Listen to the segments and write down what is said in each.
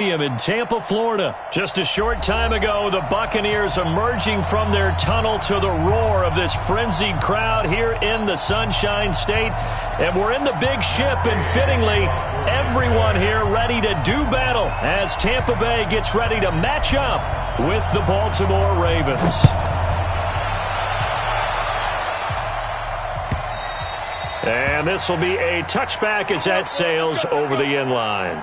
In Tampa, Florida. Just a short time ago, the Buccaneers emerging from their tunnel to the roar of this frenzied crowd here in the Sunshine State. And we're in the big ship, and fittingly, everyone here ready to do battle as Tampa Bay gets ready to match up with the Baltimore Ravens. And this will be a touchback as that sails over the end line.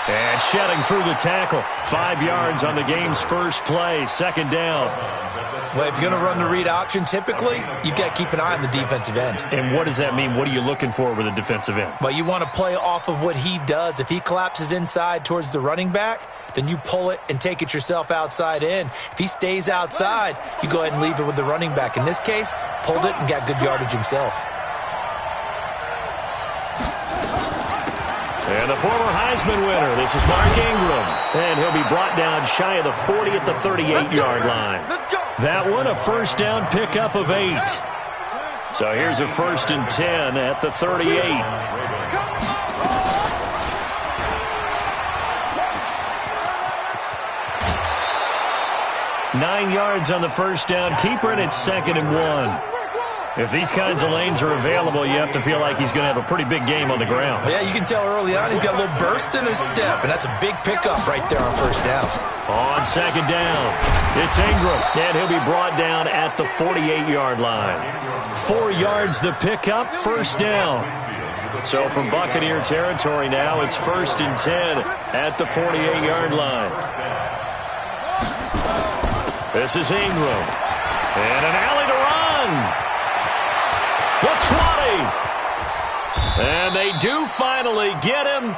And shedding through the tackle. 5 yards on the game's first play. Second down. Well, if you're going to run the read option, typically, you've got to keep an eye on the defensive end. And what does that mean? What are you looking for with a defensive end? Well, you want to play off of what he does. If he collapses inside towards the running back, then you pull it and take it yourself outside in. If he stays outside, you go ahead and leave it with the running back. In this case, pulled it and got good yardage himself. And the former Heisman winner, this is Mark Ingram. And he'll be brought down shy of the 40 at the 38-yard line. That one, a first down pickup of 8. So here's a 1st and 10 at the 38. Nine yards on the first down. Keeper, and it's 2nd and 1. If these kinds of lanes are available, you have to feel like he's going to have a pretty big game on the ground. Yeah, you can tell early on he's got a little burst in his step, and that's a big pickup right there on first down. On 2nd down, it's Ingram, and he'll be brought down at the 48-yard line. 4 yards the pickup, first down. So from Buccaneer territory now, it's 1st and 10 at the 48-yard line. This is Ingram, and an alley to run. The 20. And they do finally get him,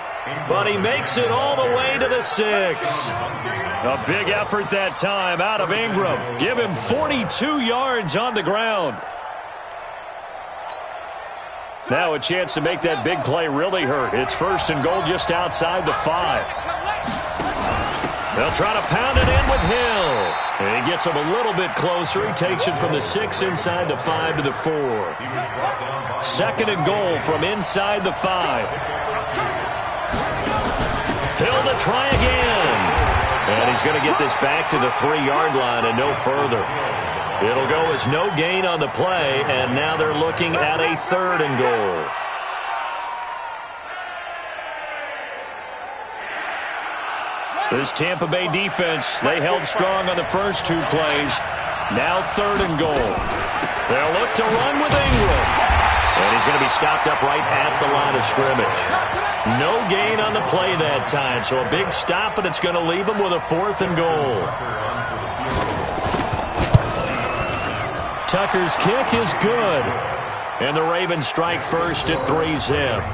but he makes it all the way to the 6. A big effort that time out of Ingram. Give him 42 yards on the ground. Now a chance to make that big play really hurt. It's 1st and goal just outside the 5. They'll try to pound it in with Hill. And he gets him a little bit closer. He takes it from the 6 inside the 5 to the 4. 2nd and goal from inside the 5. Hill to try again. And he's going to get this back to the 3-yard line and no further. It'll go as no gain on the play, and now they're looking at a 3rd and goal. This Tampa Bay defense, they held strong on the first 2 plays. Now 3rd and goal. They'll look to run with Ingram. And he's going to be stopped up right at the line of scrimmage. No gain on the play that time, so a big stop, and it's going to leave him with a 4th and goal. Tucker's kick is good. And the Ravens strike first at 3-zip.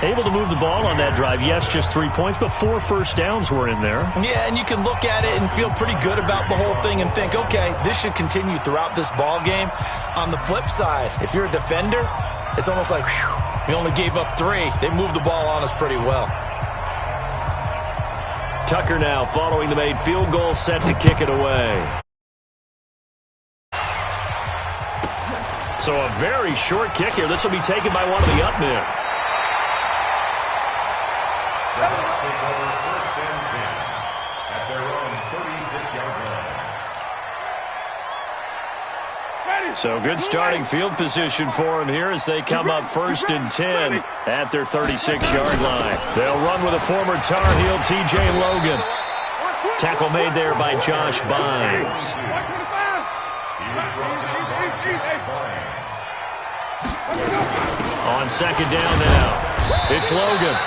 Able to move the ball on that drive. Yes, just 3 points, but 4 first downs were in there. Yeah, and you can look at it and feel pretty good about the whole thing and think, okay, this should continue throughout this ball game. On the flip side, if you're a defender, it's almost like, whew, we only gave up 3. They moved the ball on us pretty well. Tucker now following the made field goal, set to kick it away. So a very short kick here. This will be taken by one of the up men. So good starting field position for him here as they come up 1st and 10 at their 36-yard line. They'll run with a former Tar Heel, T.J. Logan. Tackle made there by Josh Bynes. On 2nd down now, it's Logan.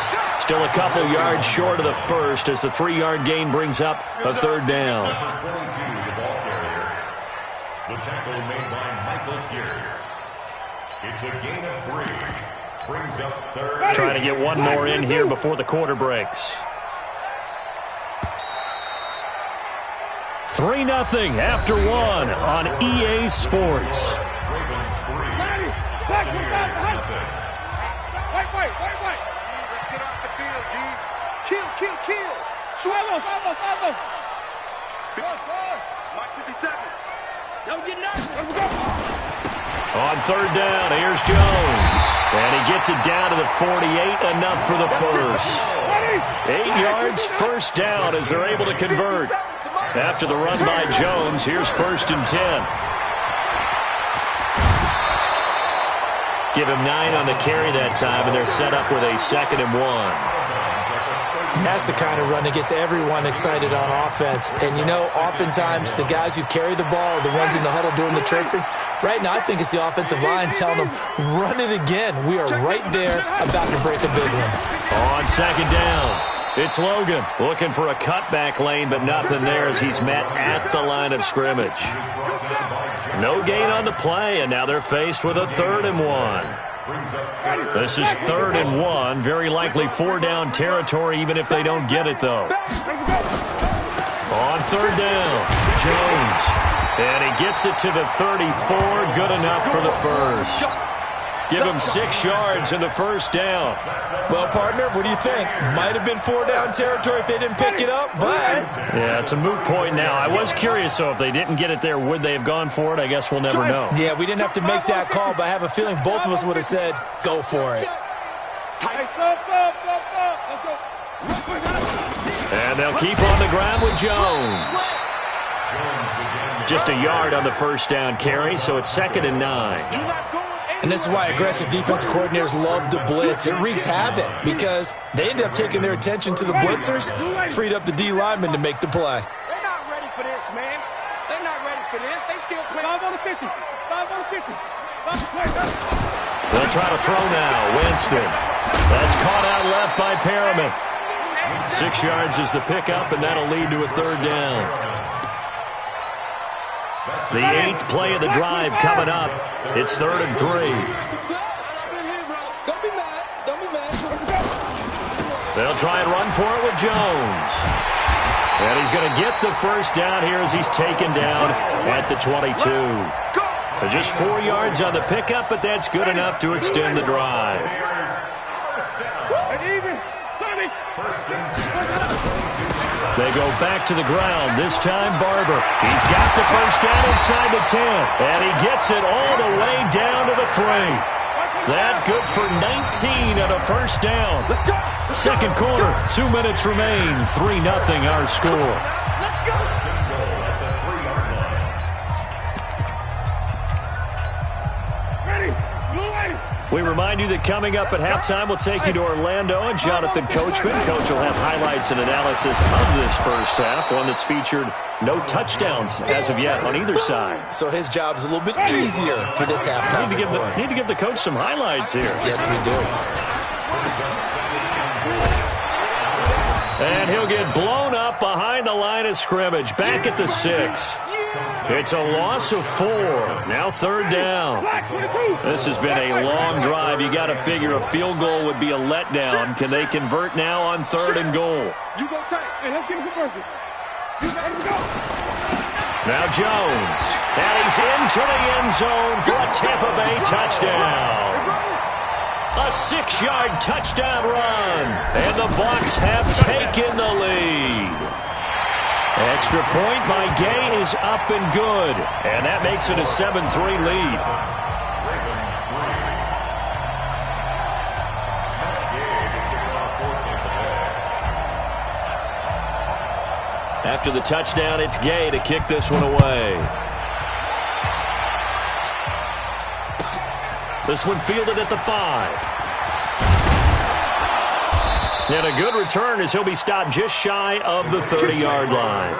Still a couple yards short of the first as the 3-yard gain brings up a 3rd down. The tackle made by Michael Pierce. It's a gain of 3. Brings up 3rd. Trying to get one more in here before the quarter breaks. 3-0 after one on EA Sports. Kill. Suelo. Mark 57. Don't get nervous. On third down, here's Jones. And he gets it down to the 48, enough for the first. 8 yards, first down as they're able to convert. After the run by Jones, here's 1st and 10. Give him 9 on the carry that time, and they're set up with a 2nd and 1. And that's the kind of run that gets everyone excited on offense. And, you know, oftentimes the guys who carry the ball are the ones in the huddle doing the chirping. Right now, I think it's the offensive line telling them, run it again. We are right there about to break a big one. On 2nd down, it's Logan looking for a cutback lane, but nothing there as he's met at the line of scrimmage. No gain on the play, and now they're faced with a 3rd and 1. This is 3rd and 1. Very likely 4-down territory, even if they don't get it, though. On 3rd down, Jones. And he gets it to the 34. Good enough for the first. Give him 6 yards in the 1st down. Well, partner, what do you think? Might have been 4-down territory if they didn't pick it up, but... Yeah, it's a moot point now. I was curious, so if they didn't get it there, would they have gone for it? I guess we'll never know. Yeah, we didn't have to make that call, but I have a feeling both of us would have said, go for it. And they'll keep on the ground with Jones. Just a yard on the 1st down carry, so it's 2nd and 9. And this is why aggressive defensive coordinators love to blitz. It wreaks havoc because they end up taking their attention to the blitzers, freed up the D lineman to make the play. They're not ready for this, man. They're not ready for this. They still play 5 on the 50. 5 on the 50. They'll try to throw now. Winston. That's caught out left by Perriman. 6 yards is the pickup, and that'll lead to a 3rd down. The 8th play of the drive coming up. It's 3rd and 3. They'll try and run for it with Jones. And he's going to get the 1st down here as he's taken down at the 22. So just 4 yards on the pickup, but that's good enough to extend the drive. They go back to the ground. This time, Barber. He's got the 1st down inside the 10. And he gets it all the way down to the 3. That good for 19 at a 1st down. 2nd quarter, 2 minutes remain. 3-0 our score. We remind you that coming up at halftime, we'll take you to Orlando and Jonathan Coachman. Coach will have highlights and analysis of this first half, one that's featured no touchdowns as of yet on either side. So his job's a little bit easier for this halftime. Need to give the coach some highlights here. Yes, we do. And he'll get blown up behind the line of scrimmage, back at the 6. It's a loss of 4. Now 3rd down. This has been a long drive. You got to figure a field goal would be a letdown. Can they convert now on 3rd and goal? Now Jones. And he's into the end zone for a Tampa Bay touchdown. A 6-yard touchdown run. And the Bucs have taken the lead. Extra point by Gay is up and good. And that makes it a 7-3 lead. After the touchdown, it's Gay to kick this one away. This one fielded at the 5. And a good return as he'll be stopped just shy of the 30-yard line.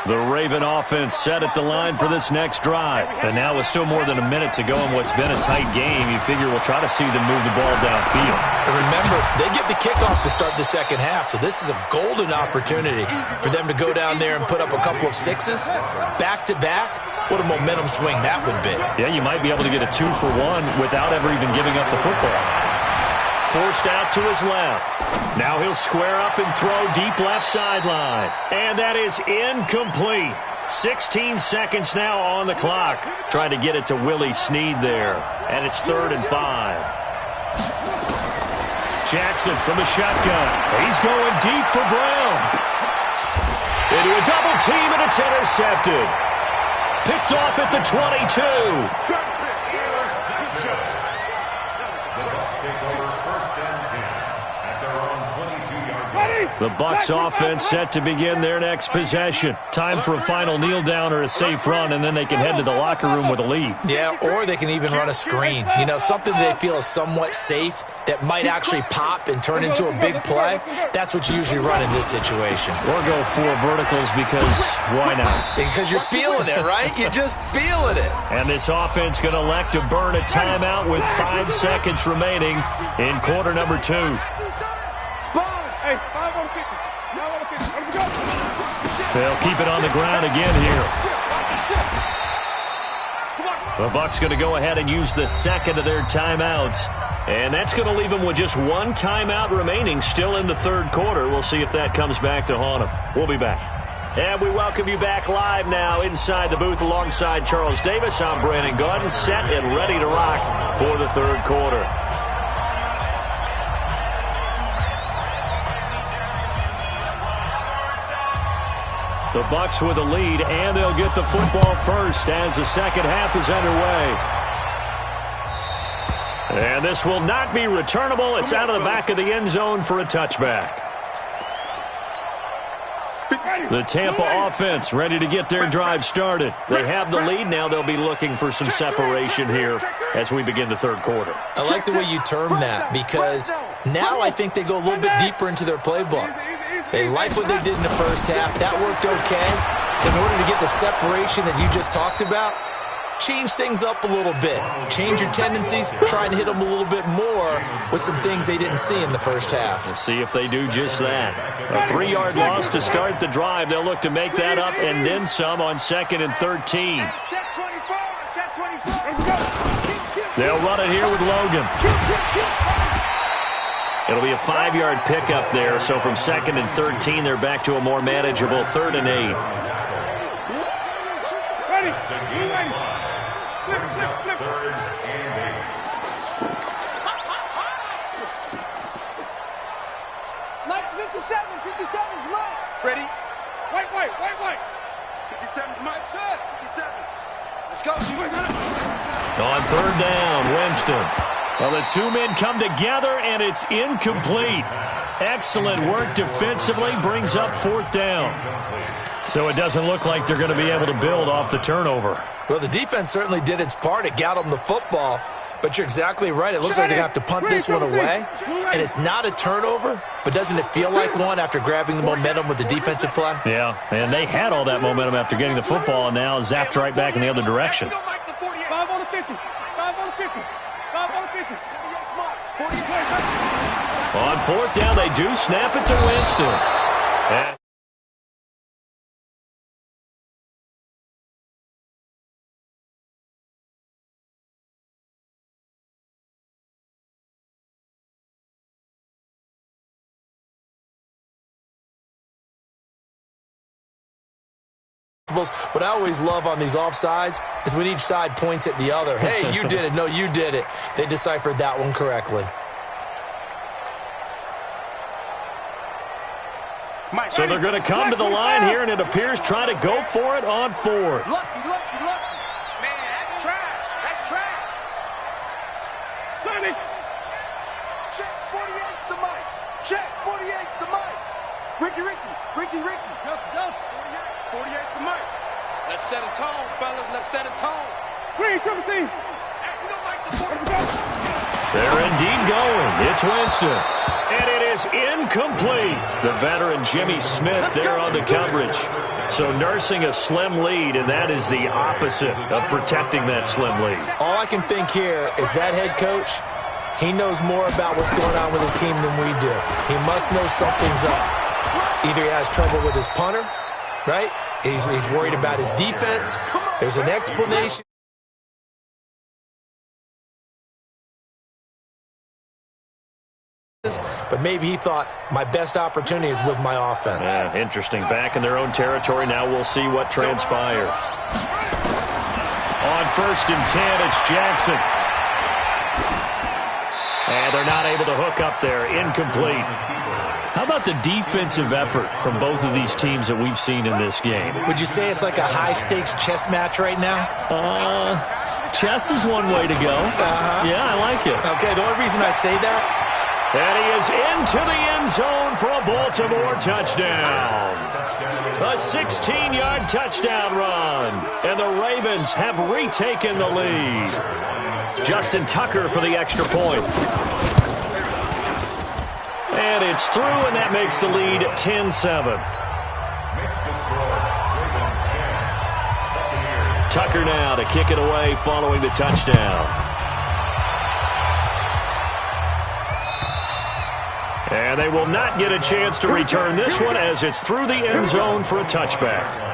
The Raven offense set at the line for this next drive. And now with still more than a minute to go in what's been a tight game, you figure we'll try to see them move the ball downfield. And remember, they get the kickoff to start the second half, so this is a golden opportunity for them to go down there and put up a couple of 6s back-to-back. What a momentum swing that would be. Yeah, you might be able to get a 2-for-1 without ever even giving up the football. forced out to his left. Now he'll square up and throw deep left sideline. And that is incomplete. 16 seconds now on the clock. Trying to get it to Willie Snead there. And it's 3rd and 5. Jackson from the shotgun. He's going deep for Brown. Into a double team, and it's intercepted. Picked off at the 22. The Bucs offense set to begin their next possession. Time for a final kneel down or a safe run, and then they can head to the locker room with a lead. Yeah, or they can even run a screen. You know, something they feel is somewhat safe that might actually pop and turn into a big play. That's what you usually run in this situation. Or go 4 verticals because why not? Because you're feeling it, right? You're just feeling it. And this offense going to elect to burn a timeout with 5 seconds remaining in quarter number 2. Hey, 5 on 50. 9 on 50. Let me go. They'll keep it on the ground again here. The Bucs going to go ahead and use the second of their timeouts. And that's going to leave them with just 1 timeout remaining still in the 3rd quarter. We'll see if that comes back to haunt them. We'll be back. And we welcome you back live now inside the booth alongside Charles Davis. I'm Brandon Gaudin, set and ready to rock for the 3rd quarter. The Bucs with a lead, and they'll get the football first as the second half is underway. And this will not be returnable. It's out of the back of the end zone for a touchback. The Tampa offense ready to get their drive started. They have the lead. Now they'll be looking for some separation here as we begin the 3rd quarter. I like the way you term that because now I think they go a little bit deeper into their playbook. They like what they did in the first half. That worked okay. In order to get the separation that you just talked about, change things up a little bit. Change your tendencies. Try and hit them a little bit more with some things they didn't see in the first half. We'll see if they do just that. A 3-yard loss to start the drive. They'll look to make that up and then some on 2nd and 13. They'll run it here with Logan. It'll be a 5-yard pickup there, so from 2nd and 13, they're back to a more manageable 3rd and 8. Ready. Ready. Flip. Lights 57. 57's mine. Ready. White. 57's mine, sir. 57. Let's go. On 3rd down, Winston. Well, the 2 men come together, and it's incomplete. Excellent work defensively, brings up 4th down. So it doesn't look like they're going to be able to build off the turnover. Well, the defense certainly did its part. It got them the football. But you're exactly right. It looks like they're going to have to punt this one away. And it's not a turnover, but doesn't it feel like one after grabbing the momentum with the defensive play? Yeah, and they had all that momentum after getting the football, and now zapped right back in the other direction. 5 on the 50. 5 on the 50. 5 on the 50. On 4th down, they do snap it to Winston. What I always love on these offsides is when each side points at the other. Hey, you did it. No, you did it. They deciphered that one correctly. So they're going to come to the line here, and it appears trying to go for it on 4th. Lucky. Man, that's trash. That's trash. Sonny. Check 48's the mic. Check 48's the mic. Ricky. Delta. 48's the mic. Let's set a tone, fellas. Let's set a tone. Green, triple team. They're indeed going. It's Winston. And it is incomplete. The veteran Jimmy Smith there on the coverage. So nursing a slim lead, and that is the opposite of protecting that slim lead. All I can think here is that head coach, he knows more about what's going on with his team than we do. He must know something's up. Either he has trouble with his punter, right? He's worried about his defense. There's an explanation. but maybe he thought my best opportunity is with my offense. Yeah, interesting. Back in their own territory. Now we'll see what transpires. On 1st and 10, it's Jackson. And they're not able to hook up there. Incomplete. How about the defensive effort from both of these teams that we've seen in this game? Would you say it's like a high-stakes chess match right now? Chess is one way to go. Yeah, I like it. Okay, the only reason I say that. And he is into the end zone for a Baltimore touchdown. A 16-yard touchdown run. And the Ravens have retaken the lead. Justin Tucker for the extra point. And it's through, and that makes the lead 10-7. Tucker now to kick it away following the touchdown. And they will not get a chance to return this one as it's through the end zone for a touchback.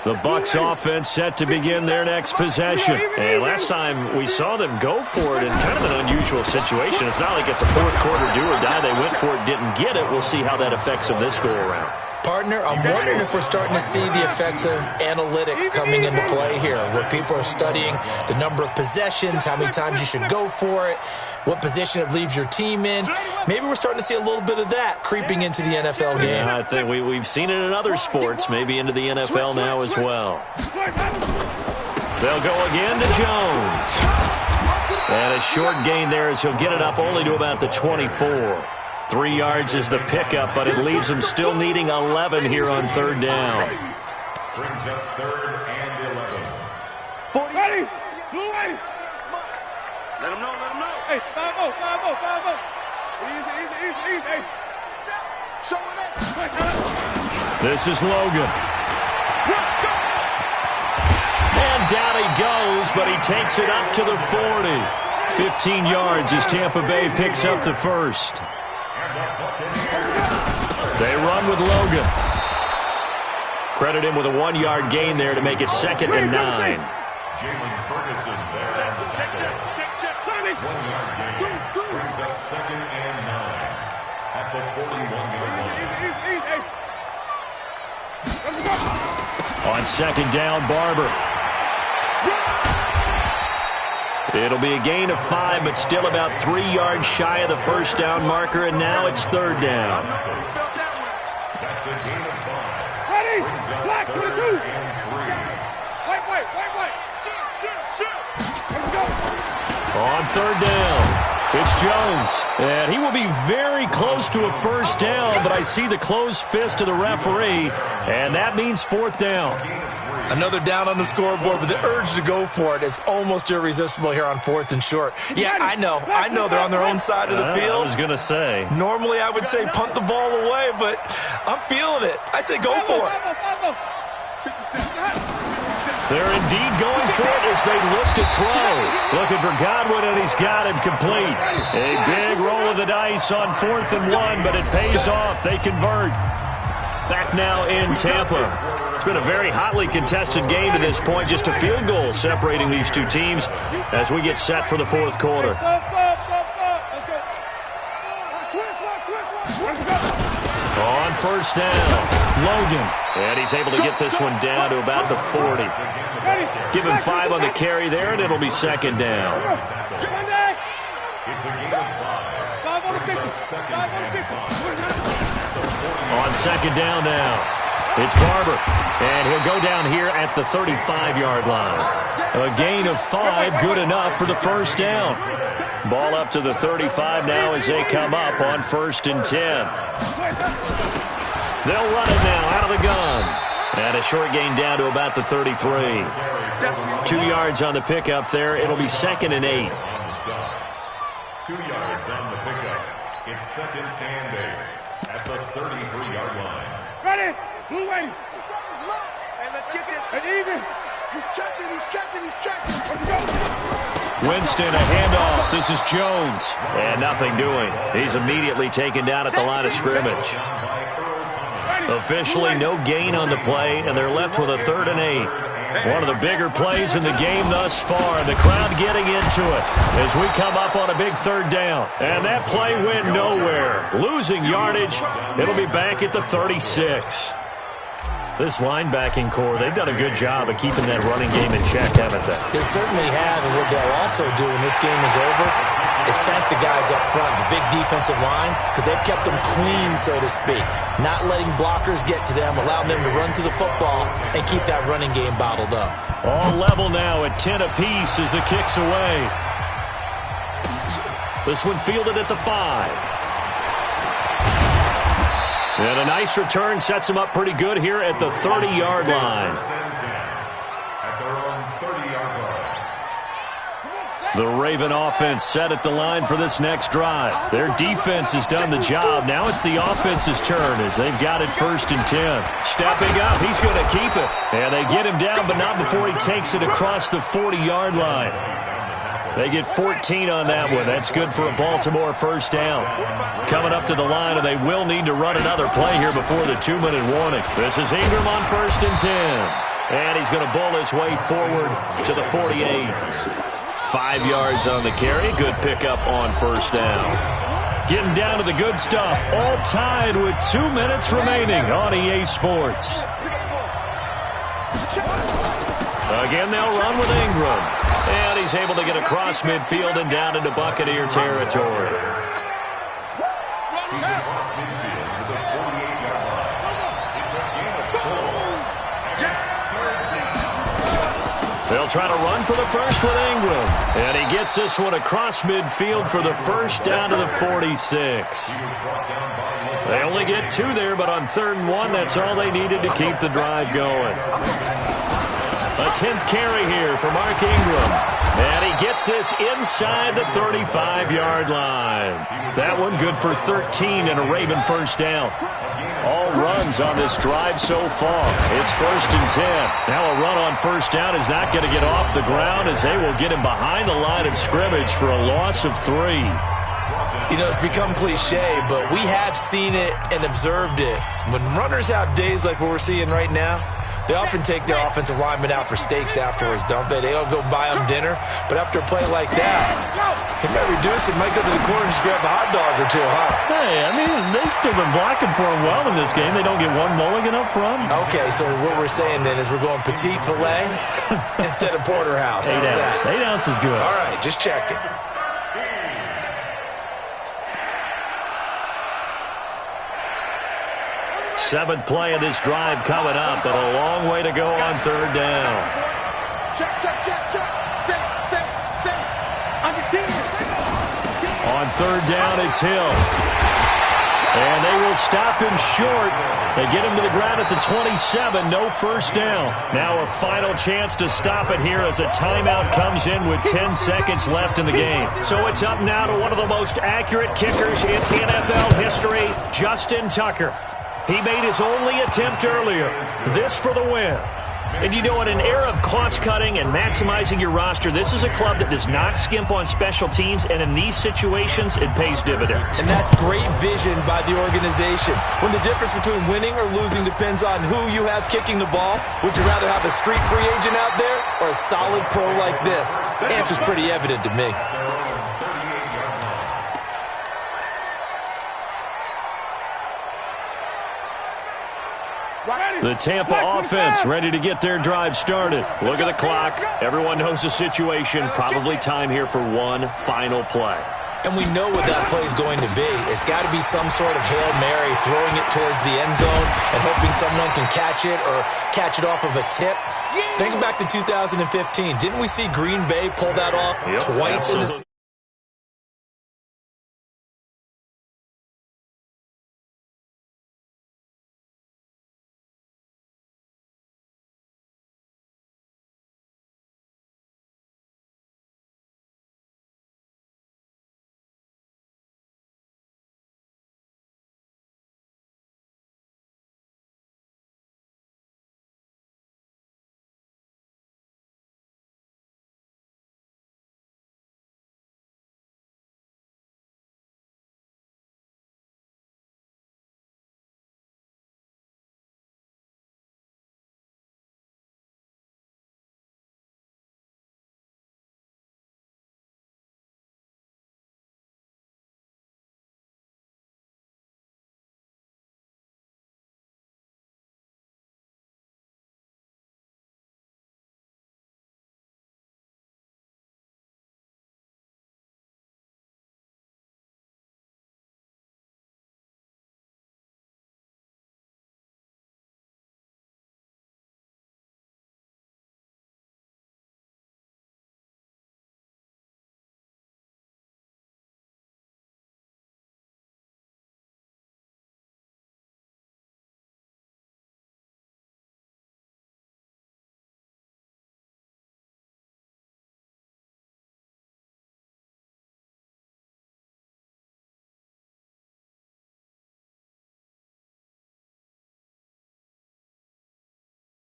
The Bucs offense set to begin their next possession. And last time we saw them go for it in kind of an unusual situation. It's not like it's a fourth quarter do or die. They went for it, didn't get it. We'll see how that affects them this go-around. Partner, I'm wondering if we're starting to see the effects of analytics coming into play here, where people are studying the number of possessions, how many times you should go for it, what position it leaves your team in. Maybe we're starting to see a little bit of that creeping into the NFL game. Yeah, I think we've seen it in other sports, maybe into the NFL now as well. They'll go again to Jones. And a short gain there as he'll get it up only to about the 24. 3 yards is the pickup, but it leaves them still needing 11 here on 3rd down. Brings up 3rd and 11. 40. Blue way. Let him know, let him know. Hey, 5-0, 5-0, 5-0. Easy. Hey. Show it up. This is Logan. And down he goes, but he takes it up to the 40. 15 yards as Tampa Bay picks up the first. They run with Logan. Credit him with a 1-yard gain there to make it 2nd and 9. Jalen Ferguson there on the tackle. 1-yard gain. Brings up 2nd and 9 at the 41-yard line. On 2nd down, Barber. It'll be a gain of 5, but still about 3 yards shy of the first down marker, and now it's 3rd down. That's a gain of 5. Ready? Brings up Black to the 3rd 2. and 3. White. Shoot. Let's go. On 3rd down, it's Jones. And he will be very close to a first down, but I see the closed fist of the referee, and that means 4th down. Another down on the scoreboard, but the urge to go for it is almost irresistible here on 4th and short. Yeah, I know they're on their own side of the field. I was going to say. Normally I would say punt the ball away, but I'm feeling it. I say go for it. They're indeed going for it as they look to throw. Looking for Godwin, and he's got him complete. A big roll of the dice on 4th and 1, but it pays off. They convert. Back now in Tampa. It's been a very hotly contested game to this point. Just a field goal separating these two teams as we get set for the 4th quarter. On 1st down, Logan. And he's able to get this one down to about the 40. Give him 5 on the carry there, and it'll be 2nd down. It's a gain of 5. Brings up 2nd and 5. On 2nd down now, it's Barber, and he'll go down here at the 35-yard line. A gain of 5, good enough for the first down. Ball up to the 35 now as they come up on 1st and 10. They'll run it now out of the gun. And a short gain down to about the 33. 2 yards on the pickup there. It'll be 2nd and 8. 2 yards on the pickup. It's 2nd and 8 at the 33-yard line. Ready? Blue way. Something's wrong. Hey, let's get this. And even. He's checking. Winston, a handoff. This is Jones. And nothing doing. He's immediately taken down at the line of scrimmage. Officially no gain on the play, and they're left with a 3rd and 8. One of the bigger plays in the game thus far. The crowd getting into it as we come up on a big third down. And that play went nowhere. Losing yardage. It'll be back at the 36. This linebacking core, they've done a good job of keeping that running game in check, haven't they? They certainly have, and what they'll also do when this game is over is thank the guys up front, the big defensive line, because they've kept them clean, so to speak, not letting blockers get to them, allowing them to run to the football and keep that running game bottled up. All level now at 10 apiece as the kick's away. This one fielded at the 5. And a nice return sets him up pretty good here at the 30-yard line. The Raven offense set at the line for this next drive. Their defense has done the job. Now it's the offense's turn as they've got it 1st and 10. Stepping up, he's going to keep it. And they get him down, but not before he takes it across the 40-yard line. They get 14 on that one. That's good for a Baltimore first down. Coming up to the line, and they will need to run another play here before the 2-minute warning. This is Ingram on 1st and 10. And he's going to bowl his way forward to the 48. 5 yards on the carry. Good pickup on first down. Getting down to the good stuff. All tied with 2 minutes remaining on EA Sports. Again, they'll run with Ingram. And he's able to get across midfield and down into Buccaneer territory. He's across midfield to the 48-yard line. It's a gain of 4. They'll try to run for the first with Ingram. And he gets this one across midfield for the first down to the 46. They only get 2 there, but on 3rd and 1, that's all they needed to keep the drive going. A 10th carry here for Mark Ingram. And he gets this inside the 35-yard line. That one good for 13 and a Raven first down. All runs on this drive so far. It's 1st and 10. Now a run on first down is not going to get off the ground as they will get him behind the line of scrimmage for a loss of 3. You know, it's become cliche, but we have seen it and observed it. When runners have days like what we're seeing right now, they often take their offensive linemen out for steaks afterwards, don't they? They all go buy them dinner. But after a play like that, he might reduce it, might go to the corner and just grab a hot dog or two, huh? Hey, I mean, they've still been blocking for him well in this game. They don't get one mulligan up front. Okay, so what we're saying then is we're going petite filet instead of porterhouse. 8 ounce. 8 ounce is good. All right, just checking. Seventh play of this drive coming up, but a long way to go on 3rd down. Check. Set. On your team. On 3rd down, it's Hill. And they will stop him short. They get him to the ground at the 27. No first down. Now a final chance to stop it here as a timeout comes in with 10 seconds left in the game. So it's up now to one of the most accurate kickers in NFL history, Justin Tucker. He made his only attempt earlier. This for the win. And you know, in an era of cost-cutting and maximizing your roster, this is a club that does not skimp on special teams, and in these situations, it pays dividends. And that's great vision by the organization. When the difference between winning or losing depends on who you have kicking the ball, would you rather have a street free agent out there or a solid pro like this? The answer's pretty evident to me. The Tampa offense ready to get their drive started. Look at the clock. Everyone knows the situation. Probably time here for one final play. And we know what that play is going to be. It's got to be some sort of Hail Mary, throwing it towards the end zone and hoping someone can catch it or catch it off of a tip. Think back to 2015. Didn't we see Green Bay pull that off twice in the